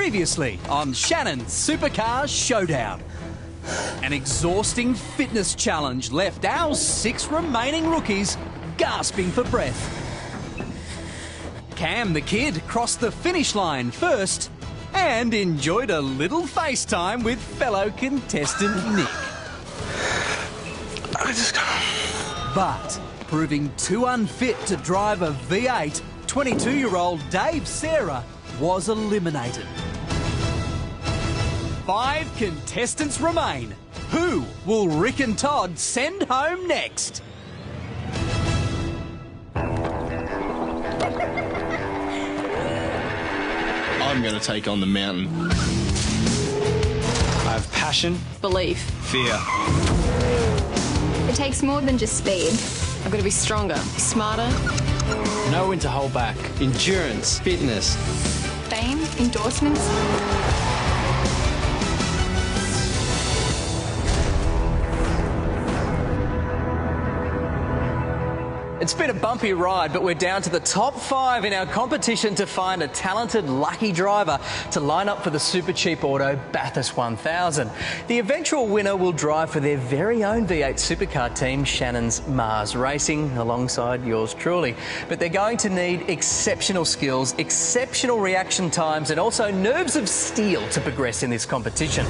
Previously on Shannons Supercar Showdown. An exhausting fitness challenge left our 6 remaining rookies gasping for breath. Cam the Kid crossed the finish line first and enjoyed a little FaceTime with fellow contestant Nick. But proving too unfit to drive a V8, 22-year-old Dave Sarah was eliminated. 5 contestants remain. Who will Rick and Todd send home next? I'm going to take on the mountain. I have passion. Belief. Fear. It takes more than just speed. I've got to be stronger, smarter. Know when to hold back. Endurance. Fitness. Fame, endorsements. It's been a bumpy ride, but we're down to the top 5 in our competition to find a talented, lucky driver to line up for the super cheap auto Bathurst 1000. The eventual winner will drive for their very own V8 supercar team, Shannons Mars Racing, alongside yours truly. But they're going to need exceptional skills, exceptional reaction times, and also nerves of steel to progress in this competition.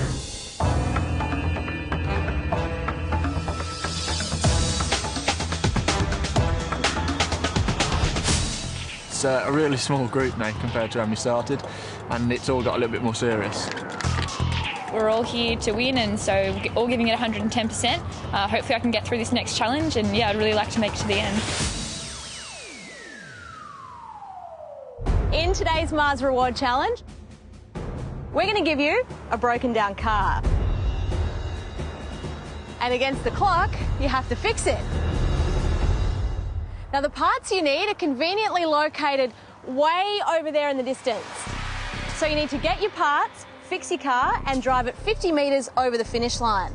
It's a really small group now compared to when we started, and it's all got a little bit more serious. We're all here to win, and so all giving it 110%. Hopefully I can get through this next challenge, and yeah, I'd really like to make it to the end. In today's Mars Reward Challenge, we're going to give you a broken down car. And against the clock, you have to fix it. Now, the parts you need are conveniently located way over there in the distance. So you need to get your parts, fix your car, and drive it 50 metres over the finish line.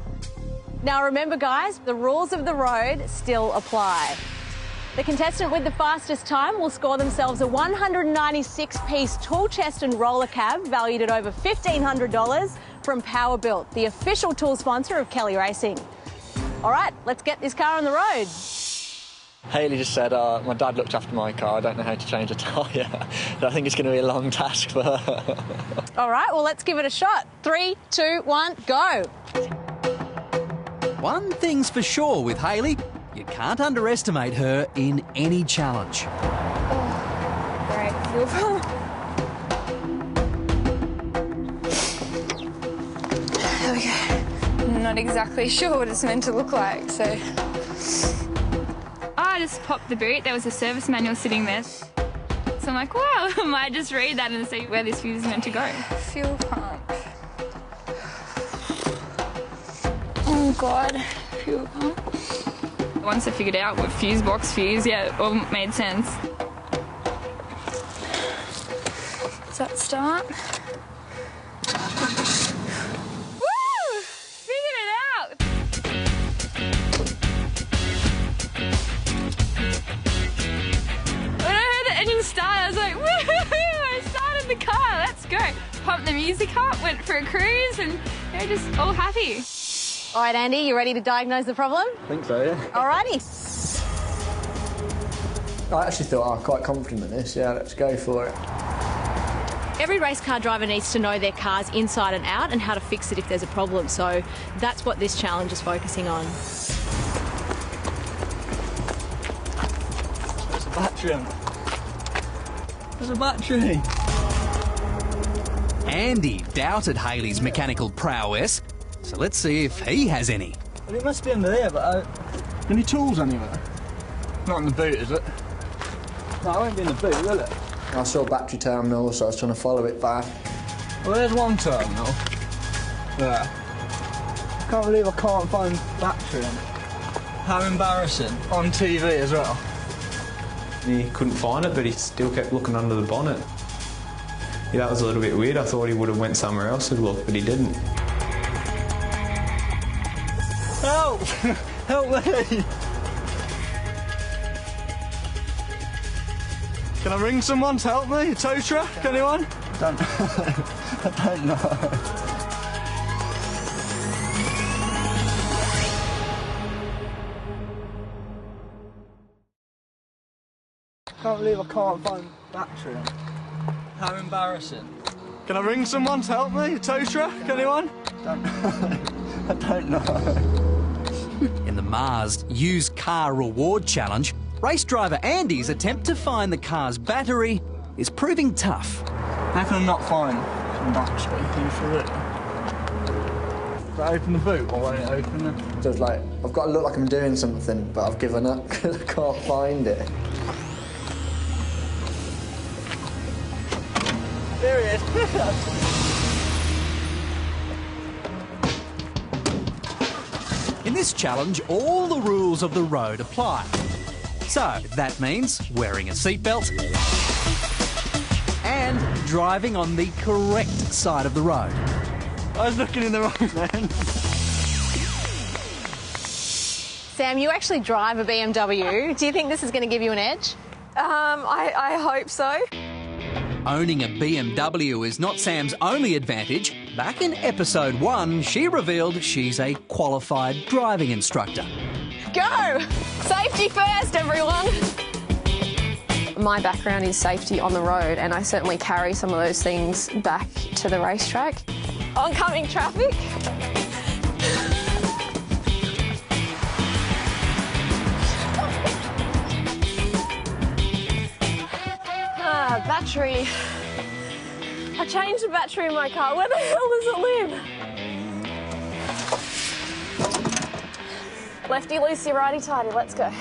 Now, remember, guys, the rules of the road still apply. The contestant with the fastest time will score themselves a 196-piece tool chest and roller cab valued at over $1,500 from Powerbuilt, the official tool sponsor of Kelly Racing. All right, let's get this car on the road. Hayley just said, my dad looked after my car, I don't know how to change a tyre. I think it's going to be a long task for her. All right, well, let's give it a shot. 3, 2, 1, go. One thing's for sure with Hayley, you can't underestimate her in any challenge. Great, beautiful. There we go. I'm not exactly sure what it's meant to look like, so... I just popped the boot. There was a service manual sitting there. So I'm like, wow, I might just read that and see where this fuse is meant to go. Fuel pump. Oh, God. Fuel pump. Once I figured out what fuse box fuse, yeah, it all made sense. Does that start? Woo! Figured it out! Start. I was like, woohoo! I started the car, let's go. Pumped the music up, went for a cruise, and they're just all happy. All right, Andy, you ready to diagnose the problem? I think so, yeah. All righty. I actually thought I was quite confident in this, yeah, let's go for it. Every race car driver needs to know their cars inside and out and how to fix it if there's a problem, so that's what this challenge is focusing on. There's a battery on. There's a battery. Andy doubted Hayley's mechanical prowess, so let's see if he has any. Well, it must be under there, but any tools anywhere? Not in the boot, is it? No, it won't be in the boot, will it? I saw a battery terminal, so I was trying to follow it back. Well, there's one terminal. There. I can't believe I can't find battery on it. How embarrassing. On TV as well. He couldn't find it, but he still kept looking under the bonnet. Yeah, that was a little bit weird. I thought he would have went somewhere else to look, but he didn't. Help! Help me! Can I ring someone to help me? A tow truck? Anyone? I don't know. I can't believe I can't find battery. How embarrassing. Can I ring someone to help me? A tow truck? Anyone? I don't know. In the Mars Used Car Reward Challenge, race driver Andy's attempt to find the car's battery is proving tough. How can I not find some battery? Are you for real? Did I open the boot or won't it open it? So it's like, I've got to look like I'm doing something, but I've given up because I can't find it. There it is. In this challenge, all the rules of the road apply. So that means wearing a seatbelt and driving on the correct side of the road. I was looking in the wrong lane. Sam, you actually drive a BMW. Do you think this is going to give you an edge? I hope so. Owning a BMW is not Sam's only advantage. Back in episode 1, she revealed she's a qualified driving instructor. Go! Safety first, everyone! My background is safety on the road, and I certainly carry some of those things back to the racetrack. Oncoming traffic. Battery. I changed the battery in my car. Where the hell does it live? Lefty loosey, righty tighty. Let's go.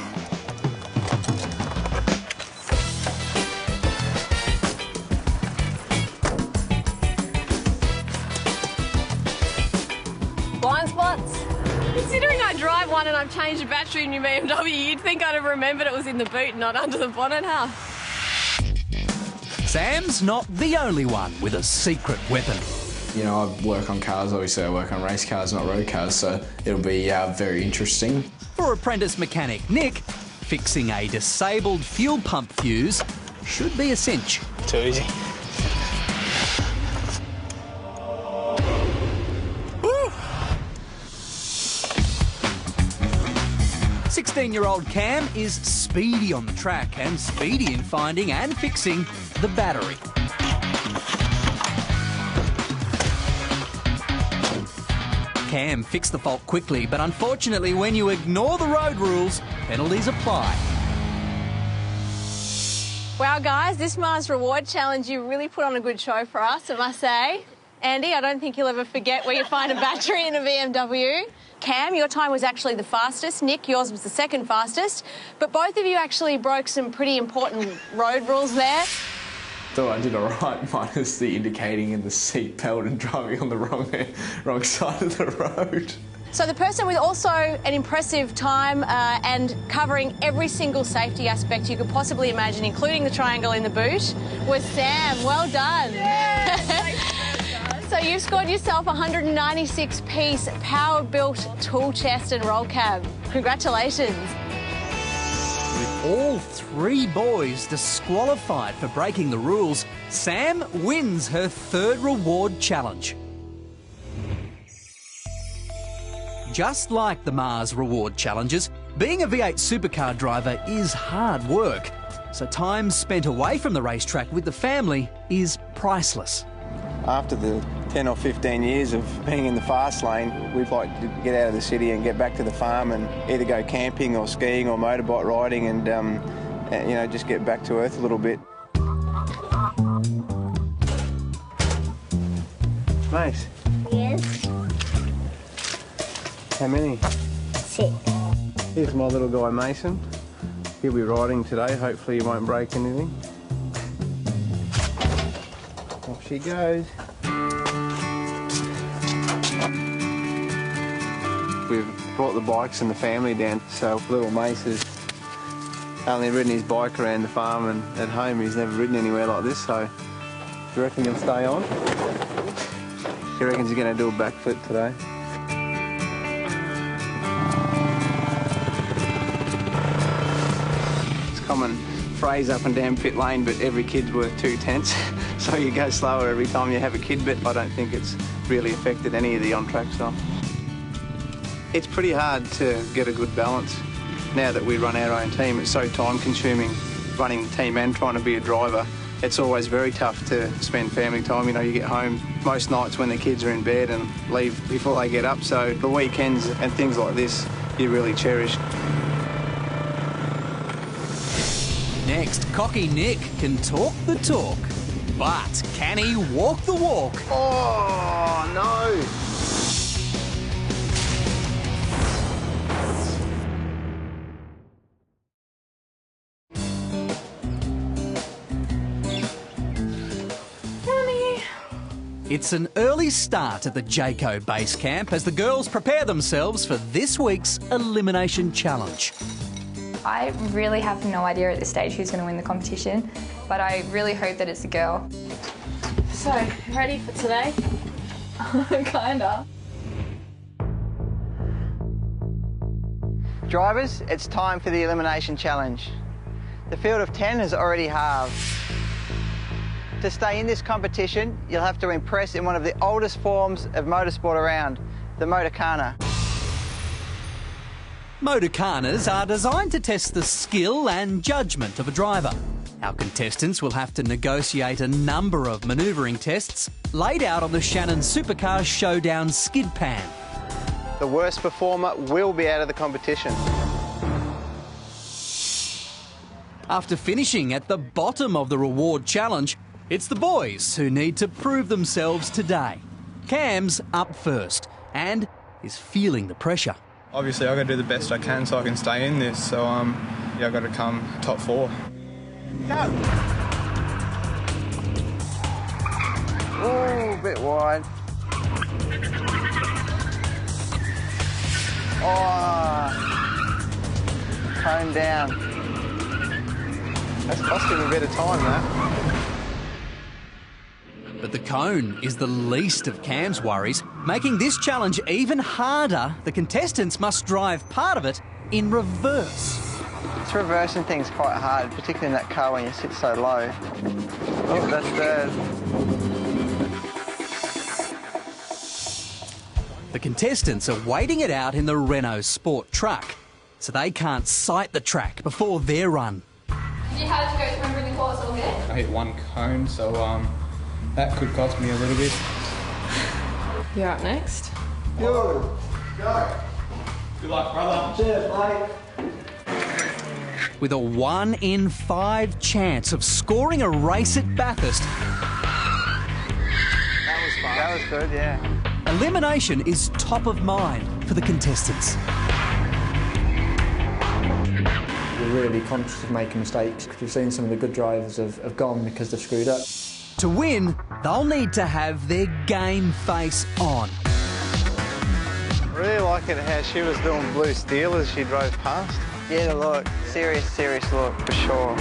Blind spots. Considering I drive one and I've changed the battery in your BMW, you'd think I'd have remembered it was in the boot, not under the bonnet, huh? Sam's not the only one with a secret weapon. You know, I work on cars, obviously I work on race cars, not road cars, so it'll be very interesting. For Apprentice Mechanic Nick, fixing a disabled fuel pump fuse should be a cinch. Too easy. 16-year-old Cam is speedy on the track and speedy in finding and fixing the battery. Cam fixed the fault quickly, but unfortunately when you ignore the road rules, penalties apply. Wow, guys, this Mars Reward Challenge, you really put on a good show for us, I must say. Andy, I don't think you'll ever forget where you find a battery in a BMW. Cam, your time was actually the fastest. Nick, yours was the second fastest. But both of you actually broke some pretty important road rules there. Thought I did all right, minus the indicating and the seat belt and driving on the wrong side of the road. So the person with also an impressive time and covering every single safety aspect you could possibly imagine, including the triangle in the boot, was Sam. Well done. Yes, so you've scored yourself a 196-piece power-built tool chest and roll cab. Congratulations. With all three boys disqualified for breaking the rules, Sam wins her third reward challenge. Just like the Mars Reward Challenges, being a V8 supercar driver is hard work, so time spent away from the racetrack with the family is priceless. After the 10 or 15 years of being in the fast lane, we'd like to get out of the city and get back to the farm and either go camping or skiing or motorbike riding and you know, just get back to earth a little bit. Nice. Yes. How many? 6. Here's my little guy Mason. He'll be riding today. Hopefully he won't break anything. Off she goes. We've brought the bikes and the family down, so little Mace has only ridden his bike around the farm, and at home he's never ridden anywhere like this, so do you reckon he'll stay on? He reckons he's going to do a backflip today. It's common phrase up and down pit lane, but every kid's worth 2 tenths. So you go slower every time you have a kid, but I don't think it's really affected any of the on-track stuff. It's pretty hard to get a good balance. Now that we run our own team, it's so time-consuming running the team and trying to be a driver. It's always very tough to spend family time. You know, you get home most nights when the kids are in bed and leave before they get up, so the weekends and things like this you really cherish. Next, Cocky Nick can talk the talk, but can he walk the walk? Oh, no! It's an early start at the Jayco base camp as the girls prepare themselves for this week's Elimination Challenge. I really have no idea at this stage who's going to win the competition, but I really hope that it's a girl. So, ready for today? Kinda. Drivers, it's time for the Elimination Challenge. The field of 10 has already halved. To stay in this competition, you'll have to impress in one of the oldest forms of motorsport around, the Motorkhana. Motorkhanas are designed to test the skill and judgment of a driver. Our contestants will have to negotiate a number of manoeuvring tests laid out on the Shannons Supercar Showdown skid pan. The worst performer will be out of the competition. After finishing at the bottom of the reward challenge, it's the boys who need to prove themselves today. Cam's up first and is feeling the pressure. Obviously, I've got to do the best I can so I can stay in this. So, yeah, I've got to come top 4. Go! Oh, a bit wide. Oh, tone down. That's cost him a bit of time, that. But the cone is the least of Cam's worries. Making this challenge even harder, the contestants must drive part of it in reverse. It's reversing things quite hard, particularly in that car when you sit so low. Oh, that's third. The contestants are waiting it out in the Renault Sport truck, so they can't sight the track before their run. How did you go remember the course all good? I hit 1 cone, so that could cost me a little bit. You're up next. Go! Go! Good luck, brother. Cheers, mate. With a 1 in 5 chance of scoring a race at Bathurst, That was fun. That was good, yeah. elimination is top of mind for the contestants. We're really conscious of making mistakes because we've seen some of the good drivers have gone because they've screwed up. To win, they'll need to have their game face on. Really like it how she was doing blue steel as she drove past. Yeah, the look. Serious look, for sure.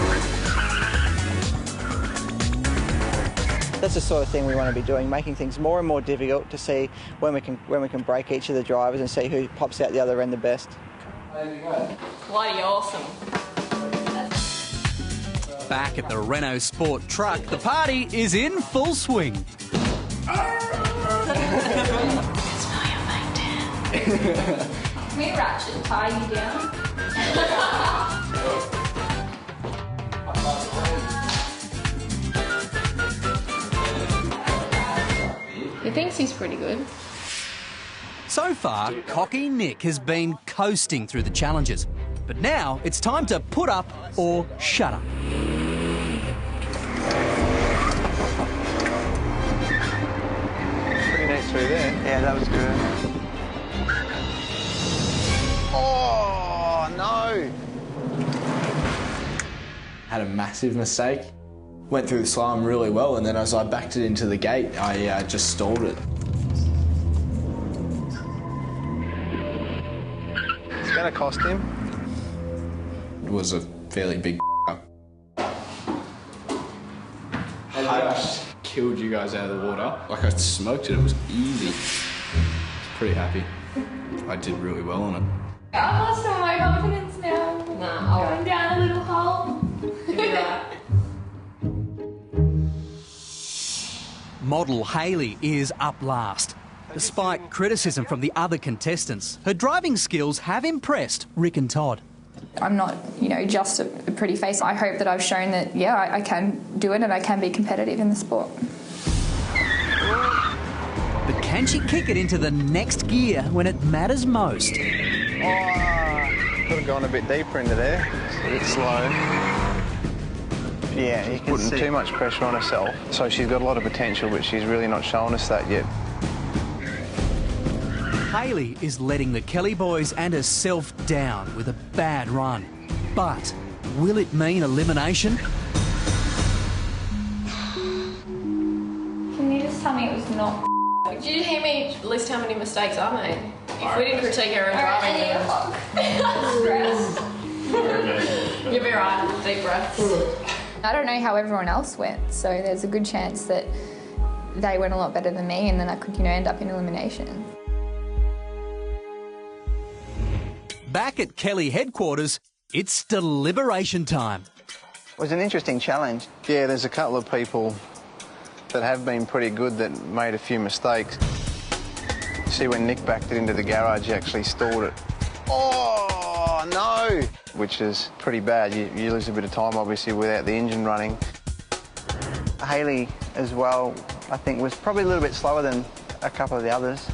That's the sort of thing we want to be doing, making things more and more difficult to see when we can break each of the drivers and see who pops out the other end the best. There you go. Bloody awesome. Back at the Renault Sport truck, the party is in full swing. Can we ratchet tie you down? He thinks he's pretty good. So far, Cocky Nick has been coasting through the challenges. But now it's time to put up or shut up. Pretty neat through there. Yeah, that was good. Oh, no! Had a massive mistake. Went through the slalom really well, and then as I backed it into the gate, I just stalled it. It's going to cost him. It was a fairly big up. I just killed you guys out of the water. Like, I smoked it, it was easy. I was pretty happy. I did really well on it. I've lost some of my confidence now. Nah, Going down a little hole. Model Hayley is up last. Despite criticism from the other contestants, her driving skills have impressed Rick and Todd. I'm not, you know, just a pretty face. I hope that I've shown that, yeah, I can do it and I can be competitive in the sport. But can she kick it into the next gear when it matters most? Oh, could have gone a bit deeper into there. It's a bit slow. Yeah, you can see. Putting too much pressure on herself. So she's got a lot of potential, but she's really not showing us that yet. Hayley is letting the Kelly boys and herself down with a bad run. But will it mean elimination? Can you just tell me it was not? Did you hear me list how many mistakes I made? If we didn't critique our own driving, you'll be right. Deep breaths. I don't know how everyone else went, so there's a good chance that they went a lot better than me, and then I could, you know, end up in elimination. Back at Kelly headquarters, it's deliberation time. It was an interesting challenge. Yeah, there's a couple of people that have been pretty good that made a few mistakes. See, when Nick backed it into the garage, he actually stalled it. Oh, no! Which is pretty bad. You lose a bit of time, obviously, without the engine running. Hayley, as well, I think was probably a little bit slower than a couple of the others.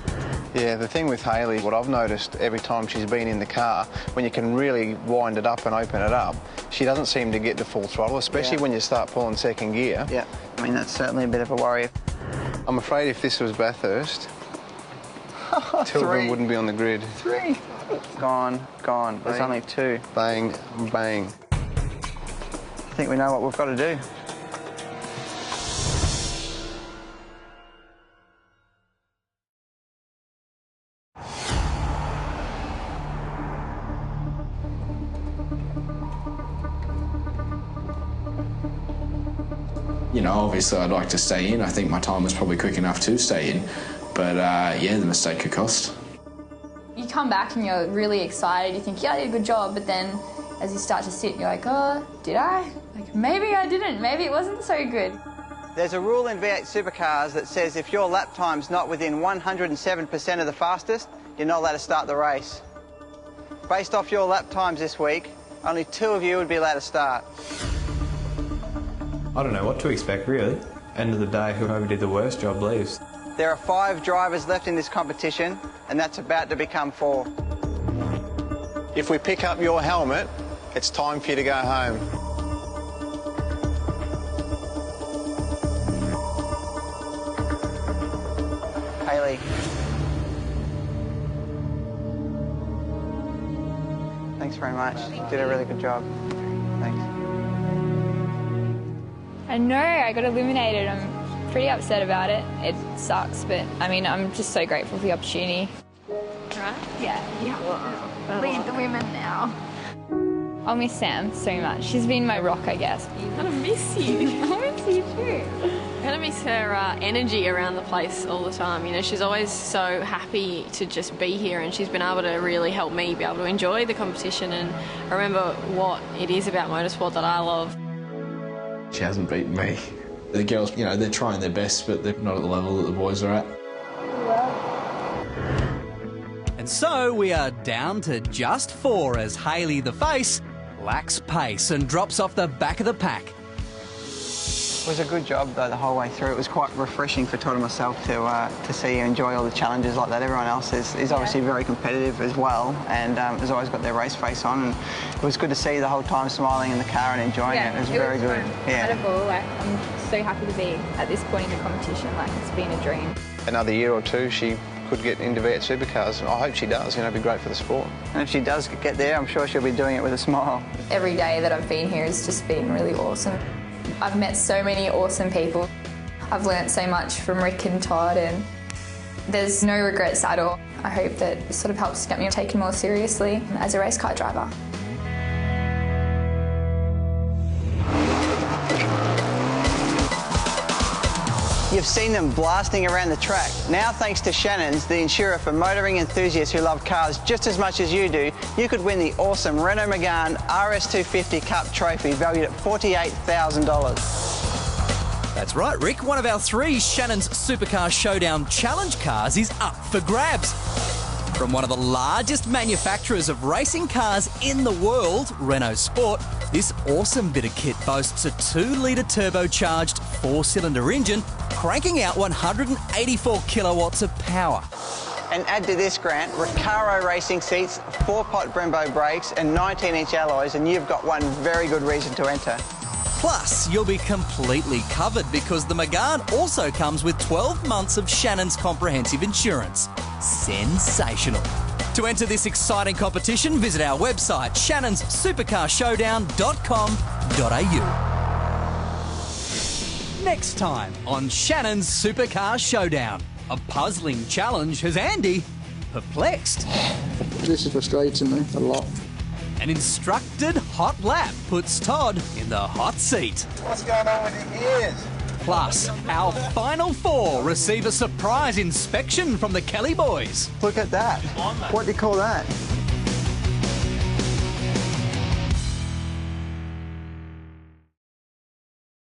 Yeah, the thing with Hayley, what I've noticed every time she's been in the car, when you can really wind it up and open it up, she doesn't seem to get to full throttle, especially when you start pulling second gear. Yeah, I mean, that's certainly a bit of a worry. I'm afraid if this was Bathurst, two of them wouldn't be on the grid. 3. Gone. Bang. There's only 2. Bang, bang. I think we know what we've got to do. You know, obviously I'd like to stay in. I think my time was probably quick enough to stay in. But, yeah, the mistake could cost. You come back and you're really excited. You think, yeah, I did a good job. But then as you start to sit, you're like, oh, did I? Like, maybe I didn't. Maybe it wasn't so good. There's a rule in V8 supercars that says if your lap time's not within 107% of the fastest, you're not allowed to start the race. Based off your lap times this week, only 2 of you would be allowed to start. I don't know what to expect, really. End of the day, whoever did the worst job leaves. There are 5 drivers left in this competition, and that's about to become 4. If we pick up your helmet, it's time for you to go home. Hayley. Thanks very much. You did a really good job. Thanks. I know, I got eliminated. I'm pretty upset about it. It sucks, but I mean, I'm just so grateful for the opportunity. Right? Yeah. Lead the women now. I'll miss Sam so much. She's been my rock, I guess. I'm gonna miss you. I miss you too. I'm gonna miss her energy around the place all the time. You know, she's always so happy to just be here, and she's been able to really help me be able to enjoy the competition and remember what it is about motorsport that I love. She hasn't beaten me. The girls, you know, they're trying their best, but they're not at the level that the boys are at. And so we are down to just 4 as Hayley, the face, lacks pace and drops off the back of the pack. It was a good job, though, the whole way through. It was quite refreshing for Todd and myself to see you enjoy all the challenges like that. Everyone else is obviously very competitive as well, and has always got their race face on. And it was good to see you the whole time smiling in the car and enjoying it. It was very good. Yeah. Incredible. Like, I'm so happy to be at this point in the competition. Like, it's been a dream. Another year or 2, she could get into V8 supercars. I hope she does. You know, it'd be great for the sport. And if she does get there, I'm sure she'll be doing it with a smile. Every day that I've been here has just been really awesome. I've met so many awesome people. I've learnt so much from Rick and Todd, and there's no regrets at all. I hope that it sort of helps get me taken more seriously as a race car driver. You've seen them blasting around the track. Now, thanks to Shannons, the insurer for motoring enthusiasts who love cars just as much as you do, you could win the awesome Renault Megane RS250 Cup trophy valued at $48,000. That's right, Rick. One of our 3 Shannons Supercar Showdown challenge cars is up for grabs. From one of the largest manufacturers of racing cars in the world, Renault Sport, this awesome bit of kit boasts a 2-litre turbocharged 4-cylinder engine, cranking out 184 kilowatts of power. And add to this, Grant, Recaro racing seats, 4-pot Brembo brakes and 19-inch alloys, and you've got one very good reason to enter. Plus, you'll be completely covered because the Megane also comes with 12 months of Shannons comprehensive insurance. Sensational. To enter this exciting competition, visit our website, shannonssupercarshowdown.com.au. Next time on Shannons Supercar Showdown, a puzzling challenge has Andy perplexed. This is frustrating me a lot. An instructed hot lap puts Todd in the hot seat. What's going on with your ears? Plus, our final 4 receive a surprise inspection from the Kelly boys. Look at that. What do you call that?